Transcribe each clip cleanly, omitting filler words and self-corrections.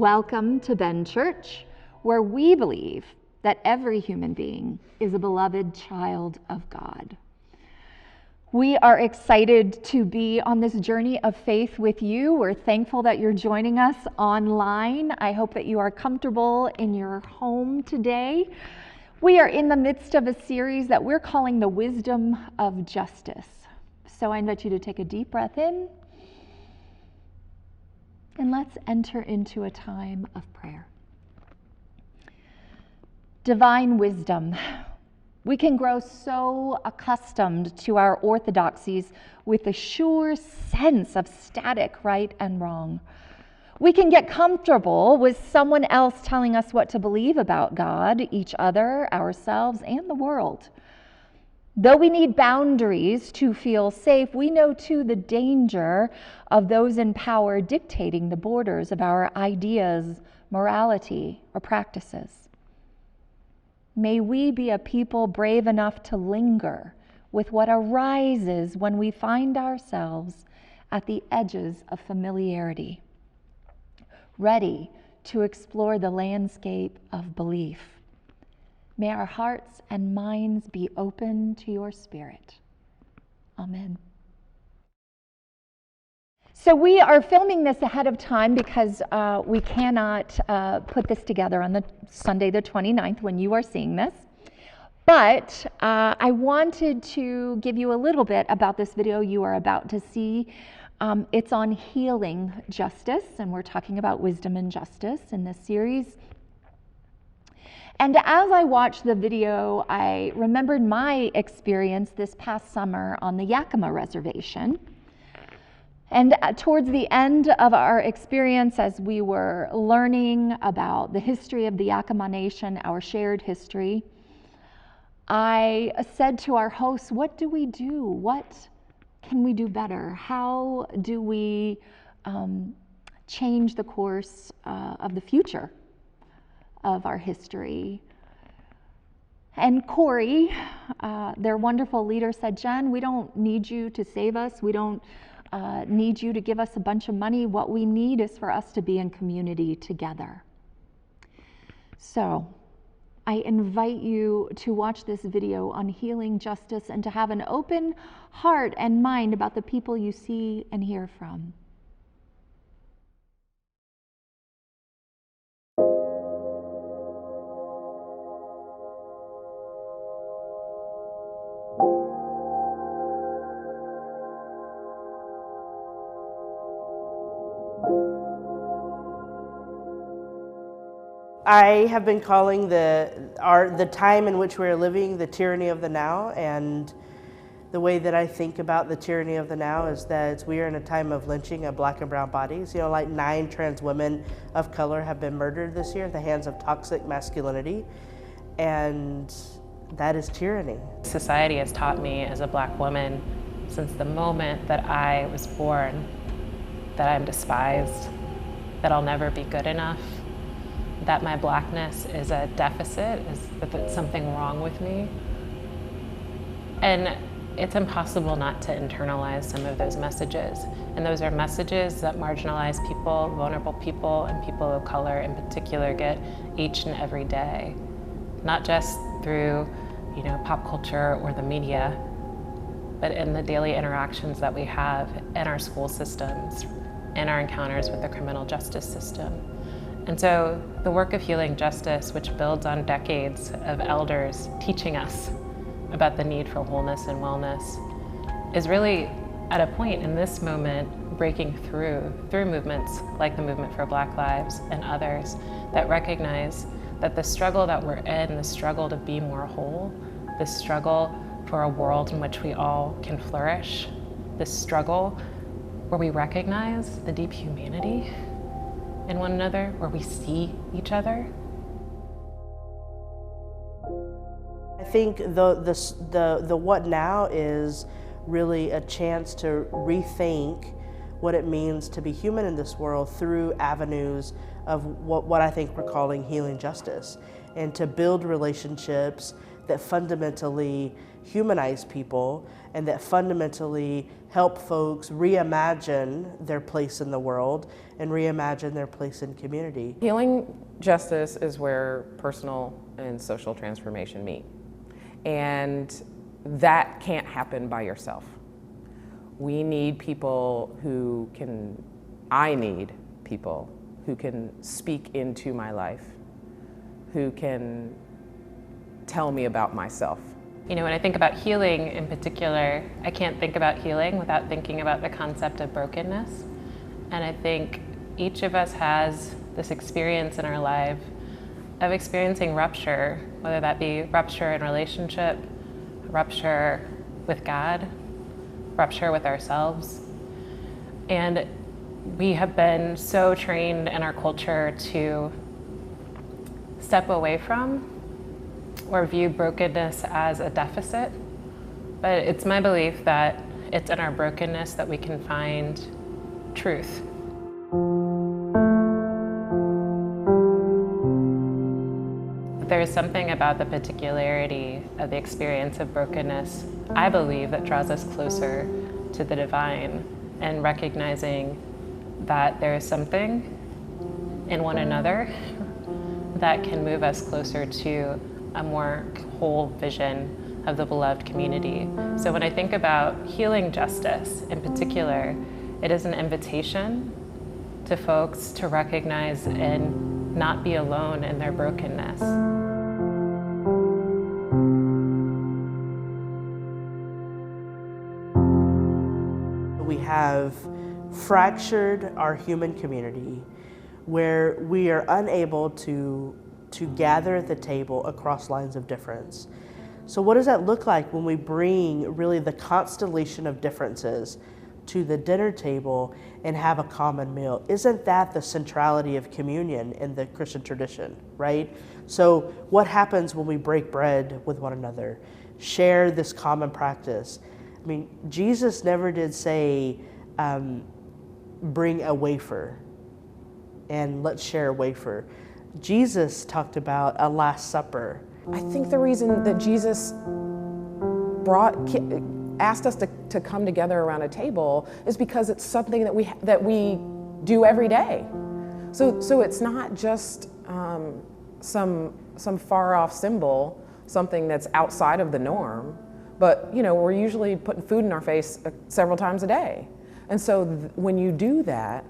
Welcome to Ben Church, where we believe that every human being is a beloved child of God. We are excited to be on this journey of faith with you. We're thankful that you're joining us online. I hope that you are comfortable in your home today. We are in the midst of a series that we're calling The Wisdom of Justice. So I invite you to take a deep breath in, and let's enter into a time of prayer. Divine wisdom. We can grow so accustomed to our orthodoxies with a sure sense of static right and wrong. We can get comfortable with someone else telling us what to believe about God, each other, ourselves, and the world. Though we need boundaries to feel safe, we know too the danger of those in power dictating the borders of our ideas, morality, or practices. May we be a people brave enough to linger with what arises when we find ourselves at the edges of familiarity, ready to explore the landscape of belief. May our hearts and minds be open to your Spirit. Amen. So we are filming this ahead of time because we cannot put this together on the Sunday the 29th when you are seeing this. But I wanted to give you a little bit about this video you are about to see. It's on healing justice, and we're talking about wisdom and justice in this series. And as I watched the video, I remembered my experience this past summer on the Yakima Reservation. And towards the end of our experience, as we were learning about the history of the Yakima Nation, our shared history, I said to our hosts, what do we do? What can we do better? How do we change the course of the future of our history? And Corey, their wonderful leader, said, Jen, we don't need you to save us. We don't need you to give us a bunch of money. What we need is for us to be in community together. So I invite you to watch this video on healing justice and to have an open heart and mind about the people you see and hear from. I have been calling the time in which we're living the tyranny of the now, and the way that I think about the tyranny of the now is that we are in a time of lynching of Black and brown bodies. You know, like 9 trans women of color have been murdered this year at the hands of toxic masculinity, and that is tyranny. Society has taught me as a Black woman since the moment that I was born that I'm despised, that I'll never be good enough, that my Blackness is a deficit, that there's something wrong with me. And it's impossible not to internalize some of those messages. And those are messages that marginalized people, vulnerable people, and people of color in particular get each and every day. Not just through, pop culture or the media, but in the daily interactions that we have in our school systems, in our encounters with the criminal justice system. And so the work of healing justice, which builds on decades of elders teaching us about the need for wholeness and wellness, is really at a point in this moment breaking through movements like the Movement for Black Lives and others that recognize that the struggle that we're in, the struggle to be more whole, the struggle for a world in which we all can flourish, this struggle where we recognize the deep humanity in one another, where we see each other. I think the what now is really a chance to rethink what it means to be human in this world through avenues of what I think we're calling healing justice, and to build relationships that fundamentally humanize people and that fundamentally help folks reimagine their place in the world and reimagine their place in community. Healing justice is where personal and social transformation meet. And that can't happen by yourself. We need people I need people who can speak into my life, who can tell me about myself. You know, when I think about healing in particular, I can't think about healing without thinking about the concept of brokenness. And I think each of us has this experience in our life of experiencing rupture, whether that be rupture in relationship, rupture with God, rupture with ourselves. And we have been so trained in our culture to step away from or view brokenness as a deficit. But it's my belief that it's in our brokenness that we can find truth. There is something about the particularity of the experience of brokenness, I believe, that draws us closer to the divine, and recognizing that there is something in one another that can move us closer to a more whole vision of the beloved community. So when I think about healing justice in particular, it is an invitation to folks to recognize and not be alone in their brokenness. We have fractured our human community where we are unable to gather at the table across lines of difference. So what does that look like when we bring really the constellation of differences to the dinner table and have a common meal? Isn't that the centrality of communion in the Christian tradition, right? So what happens when we break bread with one another, share this common practice? I mean, Jesus never did say, bring a wafer and let's share a wafer. Jesus talked about a Last Supper. I think the reason that Jesus asked us to come together around a table is because it's something that we do every day. So it's not just some far off symbol, something that's outside of the norm, but we're usually putting food in our face several times a day. And so when you do that,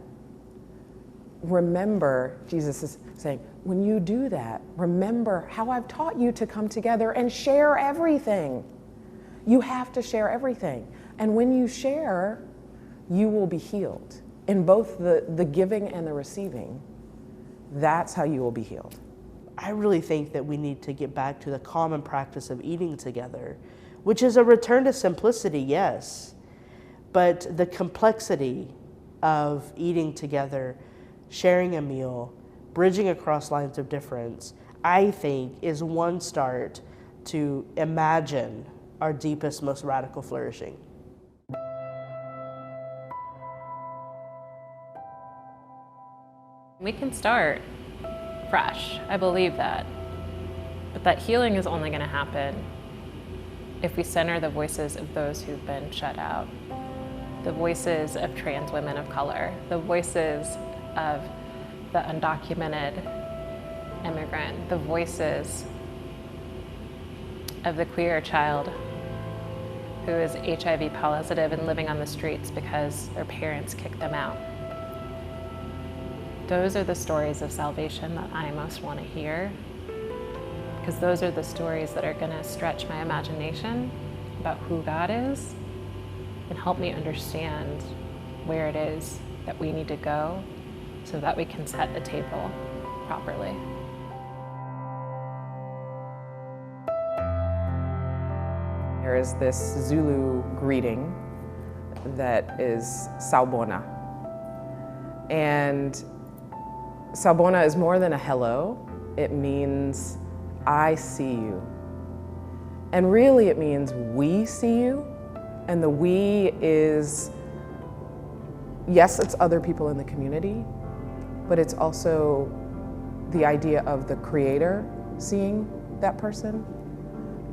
remember, Jesus is saying, when you do that, remember how I've taught you to come together and share everything. You have to share everything. And when you share, you will be healed. In both the giving and the receiving, that's how you will be healed. I really think that we need to get back to the common practice of eating together, which is a return to simplicity, yes, but the complexity of eating together, sharing a meal, bridging across lines of difference, I think is one start to imagine our deepest, most radical flourishing. We can start fresh, I believe that. But that healing is only going to happen if we center the voices of those who've been shut out, the voices of trans women of color, the voices of the undocumented immigrant, the voices of the queer child who is HIV positive and living on the streets because their parents kicked them out. Those are the stories of salvation that I most want to hear, because those are the stories that are going to stretch my imagination about who God is and help me understand where it is that we need to go so that we can set the table properly. There is this Zulu greeting that is Sawubona. And Sawubona is more than a hello. It means, I see you. And really it means we see you. And the we is, yes, it's other people in the community, but it's also the idea of the Creator seeing that person,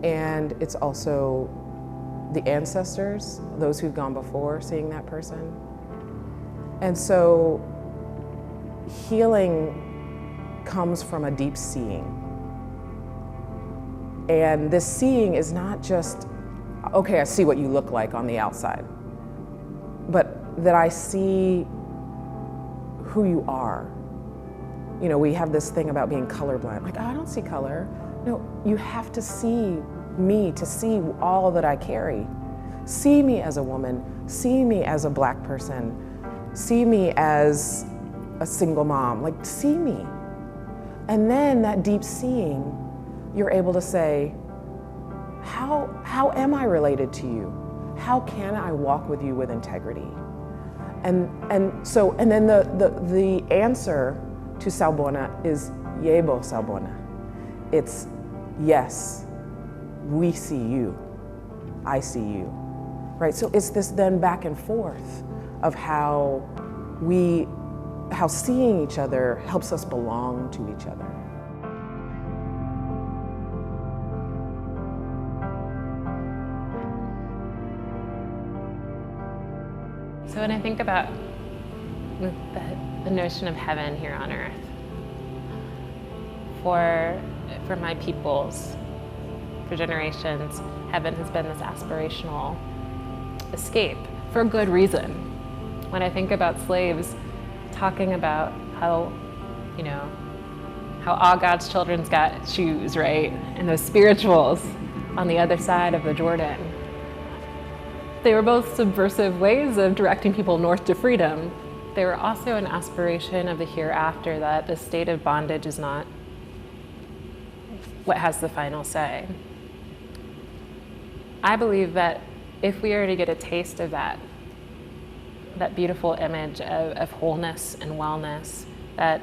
and it's also the ancestors, those who've gone before, seeing that person. And so healing comes from a deep seeing. And this seeing is not just, okay, I see what you look like on the outside, but that I see who you are. You know, we have this thing about being colorblind. Like, oh, I don't see color. No, you have to see me to see all that I carry. See me as a woman, see me as a Black person, see me as a single mom, like see me. And then that deep seeing, you're able to say, how am I related to you? How can I walk with you with integrity? And then the answer to Salbona is Yebo Salbona. It's yes, we see you, I see you, right? So it's this then back and forth of how seeing each other helps us belong to each other. So when I think about the notion of heaven here on earth, for my peoples, for generations, heaven has been this aspirational escape for good reason. When I think about slaves talking about how all God's children's got shoes, right? And those spirituals on the other side of the Jordan. They were both subversive ways of directing people north to freedom. They were also an aspiration of the hereafter, that the state of bondage is not what has the final say. I believe that if we are to get a taste of that beautiful image of wholeness and wellness, that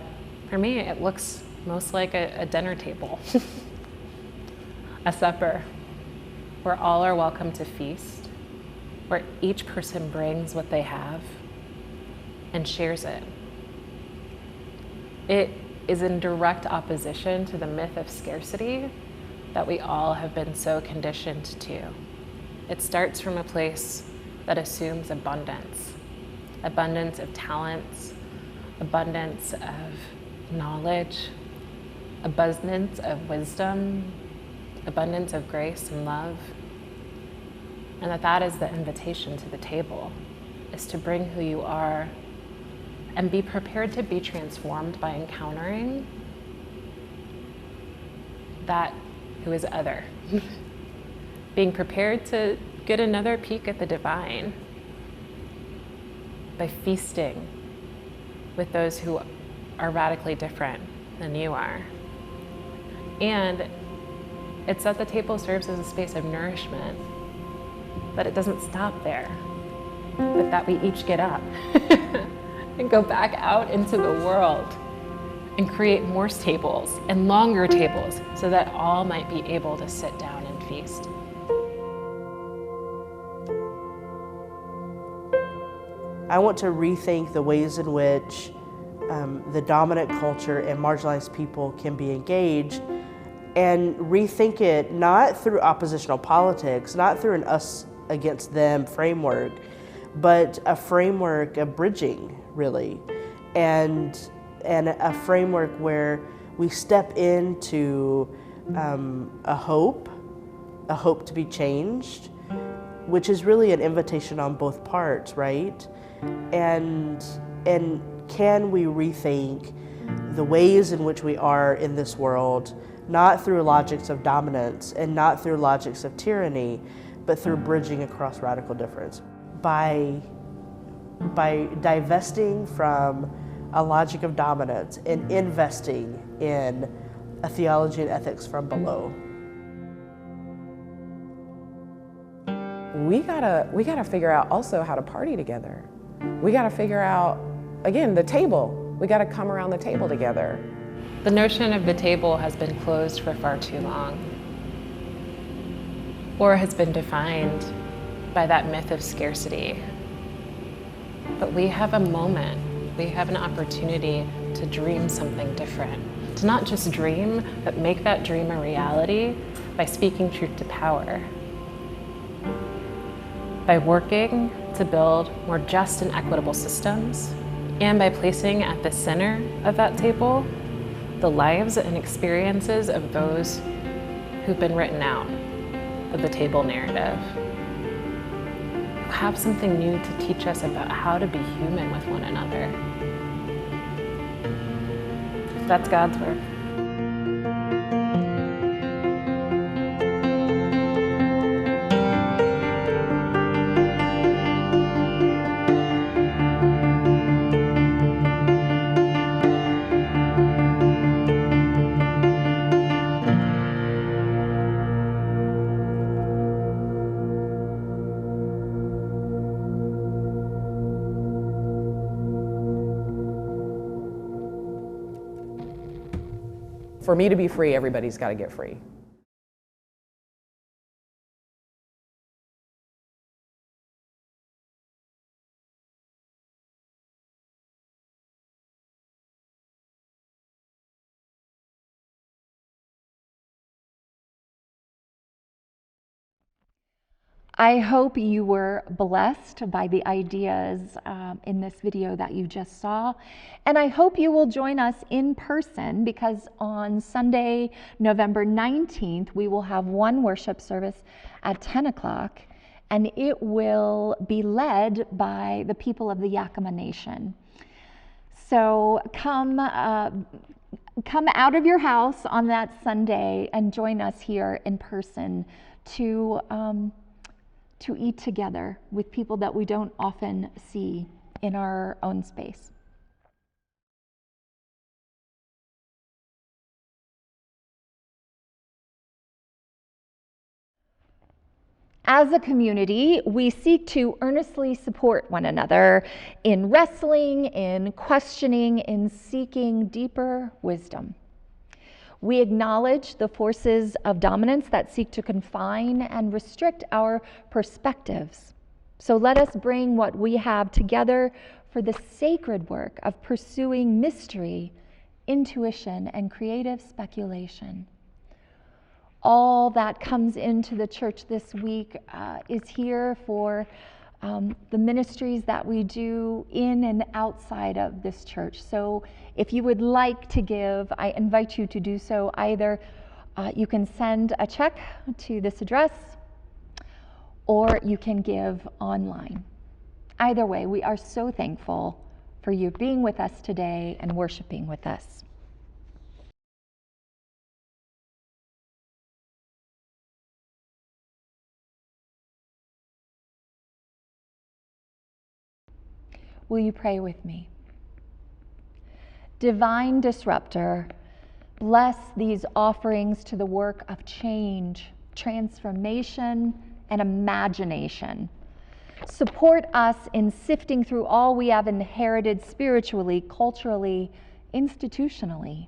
for me it looks most like a dinner table, a supper, where all are welcome to feast, where each person brings what they have and shares it. It is in direct opposition to the myth of scarcity that we all have been so conditioned to. It starts from a place that assumes abundance of talents, abundance of knowledge, abundance of wisdom, abundance of grace and love. And that is the invitation to the table, is to bring who you are and be prepared to be transformed by encountering that who is other. Being prepared to get another peek at the divine by feasting with those who are radically different than you are. And it's that the table serves as a space of nourishment, that it doesn't stop there, but that we each get up and go back out into the world and create more tables and longer tables so that all might be able to sit down and feast. I want to rethink the ways in which the dominant culture and marginalized people can be engaged, and rethink it not through oppositional politics, not through an us against them framework, but a framework of bridging, really, and a framework where we step into a hope to be changed, which is really an invitation on both parts, right? And can we rethink the ways in which we are in this world, not through logics of dominance and not through logics of tyranny, but through bridging across radical difference. By divesting from a logic of dominance and investing in a theology and ethics from below. We gotta figure out also how to party together. We gotta figure out, again, the table. We gotta come around the table together. The notion of the table has been closed for far too long, or has been defined by that myth of scarcity. But we have a moment, we have an opportunity to dream something different. To not just dream, but make that dream a reality by speaking truth to power, by working to build more just and equitable systems, and by placing at the center of that table the lives and experiences of those who've been written out of the table narrative, who have something new to teach us about how to be human with one another. That's God's work. For me to be free, everybody's got to get free. I hope you were blessed by the ideas in this video that you just saw. And I hope you will join us in person, because on Sunday, November 19th, we will have one worship service at 10 o'clock, and it will be led by the people of the Yakima Nation. So come out of your house on that Sunday and join us here in person to eat together with people that we don't often see in our own space. As a community, we seek to earnestly support one another in wrestling, in questioning, in seeking deeper wisdom. We acknowledge the forces of dominance that seek to confine and restrict our perspectives. So let us bring what we have together for the sacred work of pursuing mystery, intuition, and creative speculation. All that comes into the church this week is here for the ministries that we do in and outside of this church. So if you would like to give, I invite you to do so. Either you can send a check to this address, or you can give online. Either way, we are so thankful for you being with us today and worshiping with us. Will you pray with me? Divine Disruptor, bless these offerings to the work of change, transformation, and imagination. Support us in sifting through all we have inherited spiritually, culturally, institutionally.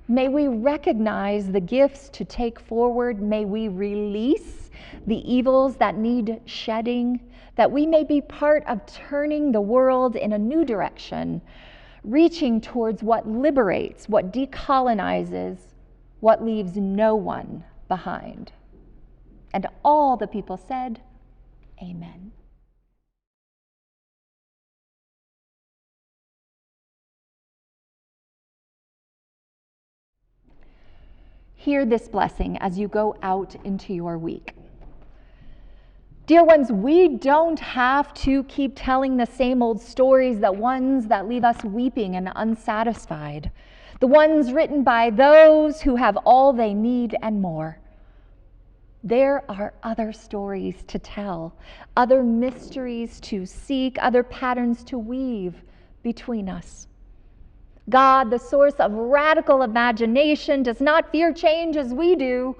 May we recognize the gifts to take forward. May we release the evils that need shedding, that we may be part of turning the world in a new direction, reaching towards what liberates, what decolonizes, what leaves no one behind. And all the people said, Amen. Hear this blessing as you go out into your week. Dear ones, we don't have to keep telling the same old stories, the ones that leave us weeping and unsatisfied, the ones written by those who have all they need and more. There are other stories to tell, other mysteries to seek, other patterns to weave between us. God, the source of radical imagination, does not fear change as we do.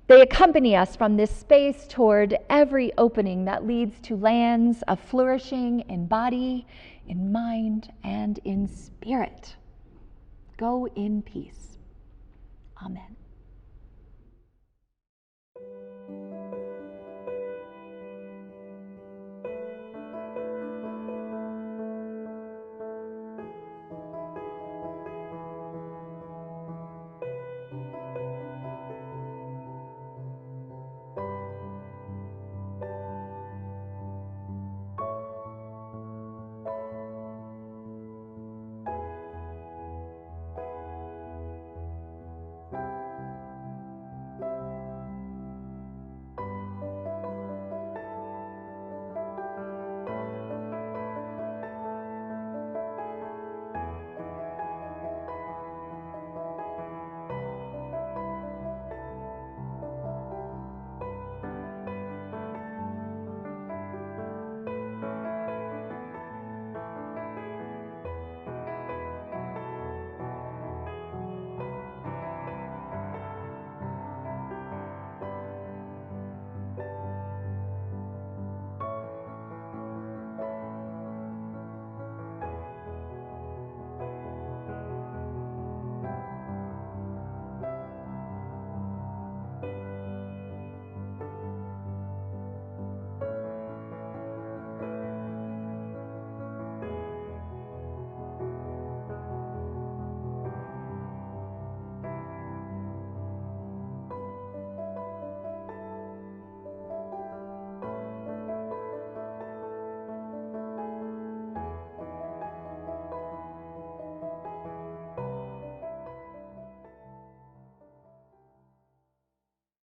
They accompany us from this space toward every opening that leads to lands of flourishing in body, in mind, and in spirit. Go in peace. Amen.